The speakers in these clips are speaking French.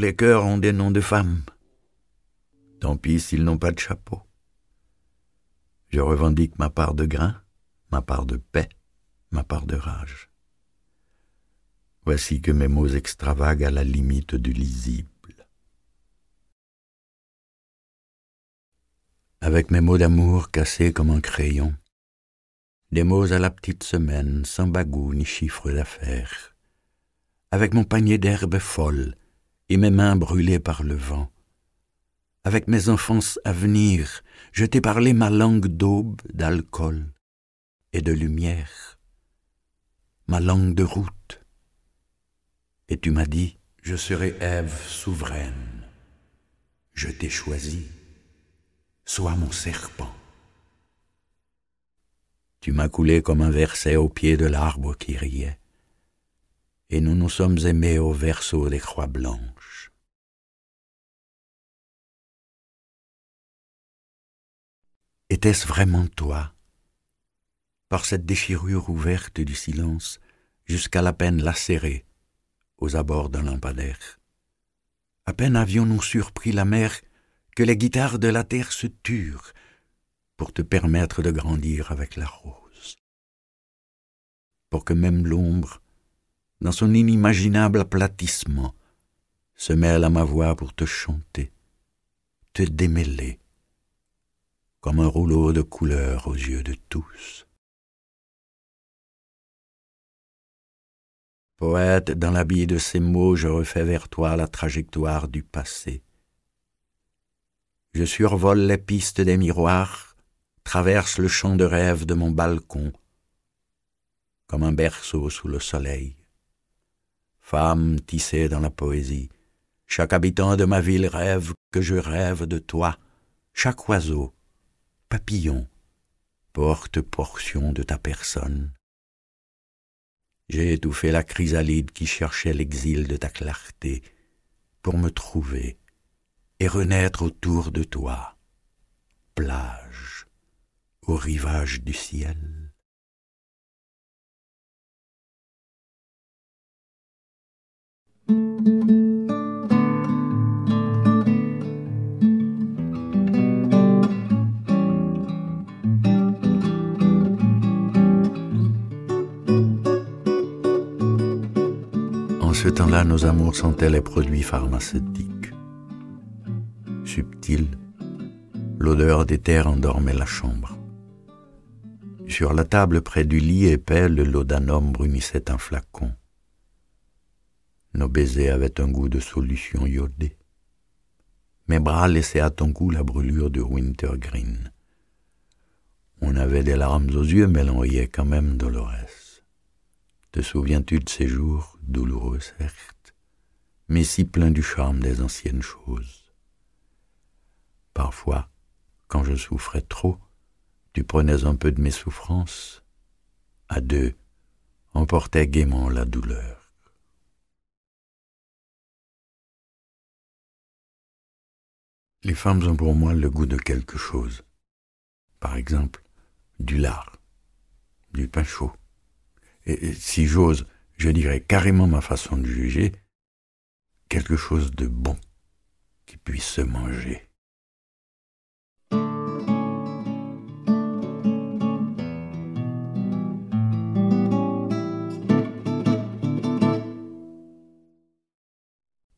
les cœurs ont des noms de femmes. Tant pis s'ils n'ont pas de chapeau. Je revendique ma part de grain, ma part de paix, ma part de rage. Voici que mes mots extravaguent à la limite du lisible. Avec mes mots d'amour cassés comme un crayon, des mots à la petite semaine, sans bagout ni chiffre d'affaires, avec mon panier d'herbes folles et mes mains brûlées par le vent, avec mes enfances à venir, je t'ai parlé ma langue d'aube, d'alcool et de lumière, ma langue de route. Et tu m'as dit, je serai Ève souveraine. Je t'ai choisi, sois mon serpent. Tu m'as coulé comme un verset au pied de l'arbre qui riait, et nous nous sommes aimés au verso des croix blanches. Était-ce vraiment toi? Par cette déchirure ouverte du silence, jusqu'à la peine lacérée, aux abords d'un lampadaire. À peine avions-nous surpris la mer que les guitares de la terre se turent pour te permettre de grandir avec la rose. Pour que même l'ombre, dans son inimaginable aplatissement, se mêle à ma voix pour te chanter, te démêler, comme un rouleau de couleurs aux yeux de tous. Poète, dans l'habit de ces mots, je refais vers toi la trajectoire du passé. Je survole les pistes des miroirs, traverse le champ de rêve de mon balcon, comme un berceau sous le soleil. Femme tissée dans la poésie, chaque habitant de ma ville rêve que je rêve de toi, chaque oiseau, papillon, porte portion de ta personne. J'ai étouffé la chrysalide qui cherchait l'exil de ta clarté pour me trouver et renaître autour de toi, plage, au rivage du ciel. En ce temps-là, nos amours sentaient les produits pharmaceutiques. Subtile, l'odeur des terres endormait la chambre. Sur la table près du lit épais, le laudanum brunissait un flacon. Nos baisers avaient un goût de solution iodée. Mes bras laissaient à ton cou la brûlure de wintergreen. On avait des larmes aux yeux, mais l'on riait quand même Dolores. Te souviens-tu de ces jours, douloureux certes, mais si pleins du charme des anciennes choses? Parfois, quand je souffrais trop, tu prenais un peu de mes souffrances. À deux, on portait gaiement la douleur. Les femmes ont pour moi le goût de quelque chose. Par exemple, du lard, du pain chaud. Et si j'ose, je dirais carrément ma façon de juger, quelque chose de bon qui puisse se manger.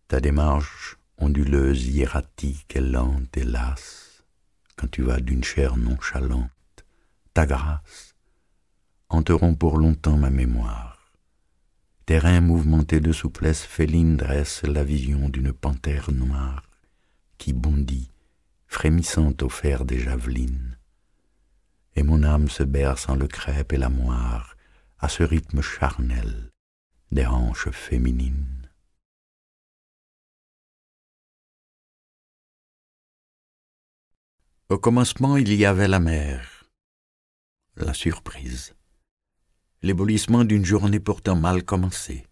Ta démarche onduleuse, hiératique et lente et lasse, quand tu vas d'une chair nonchalante, ta grâce hanteront pour longtemps ma mémoire. Tes reins mouvementés de souplesse féline dressent la vision d'une panthère noire qui bondit, frémissante au fer des javelines. Et mon âme se berce en le crêpe et la moire à ce rythme charnel des hanches féminines. Au commencement, il y avait la mer, la surprise, l'éblouissement d'une journée pourtant mal commencée.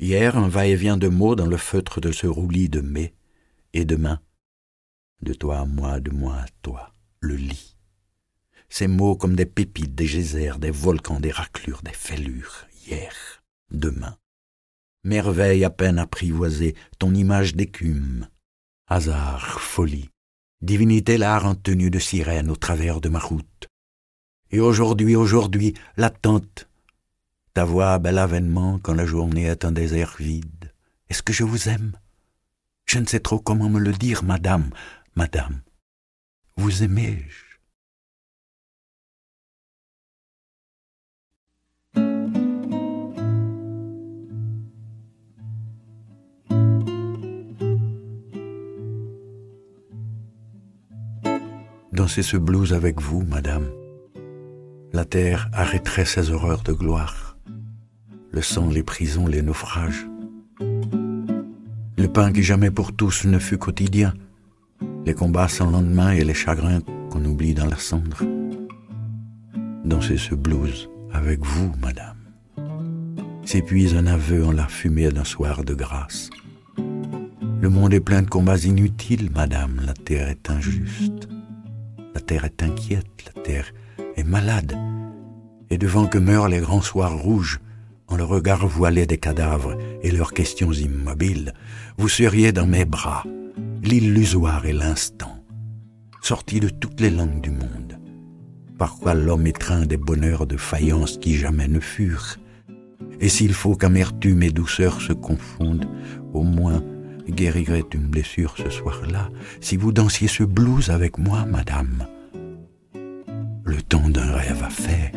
Hier, un va-et-vient de mots dans le feutre de ce roulis de mai, et demain, de toi à moi, de moi à toi, le lit. Ces mots comme des pépites, des geysers, des volcans, des raclures, des fêlures, hier, demain, merveille à peine apprivoisée, ton image d'écume. Hasard, folie, divinité l'art en tenue de sirène au travers de ma route. Et aujourd'hui, l'attente, ta voix bel avènement quand la journée est un désert vide. Est-ce que je vous aime? Je ne sais trop comment me le dire, madame, madame. Vous aimez-je? Danser ce blues avec vous, madame. La terre arrêterait ses horreurs de gloire. Le sang, les prisons, les naufrages. Le pain qui jamais pour tous ne fut quotidien. Les combats sans lendemain et les chagrins qu'on oublie dans la cendre. Danser ce blues avec vous, madame. S'épuise un aveu en la fumée d'un soir de grâce. Le monde est plein de combats inutiles, madame. La terre est injuste. La terre est inquiète, la terre est malade. Et devant que meurent les grands soirs rouges, en le regard voilé des cadavres et leurs questions immobiles, vous seriez dans mes bras, l'illusoire et l'instant, sorti de toutes les langues du monde. Par quoi l'homme étreint des bonheurs de faïence qui jamais ne furent. Et s'il faut qu'amertume et douceur se confondent, au moins guérirait une blessure ce soir-là, si vous dansiez ce blues avec moi, madame. Le temps d'un rêve à faire.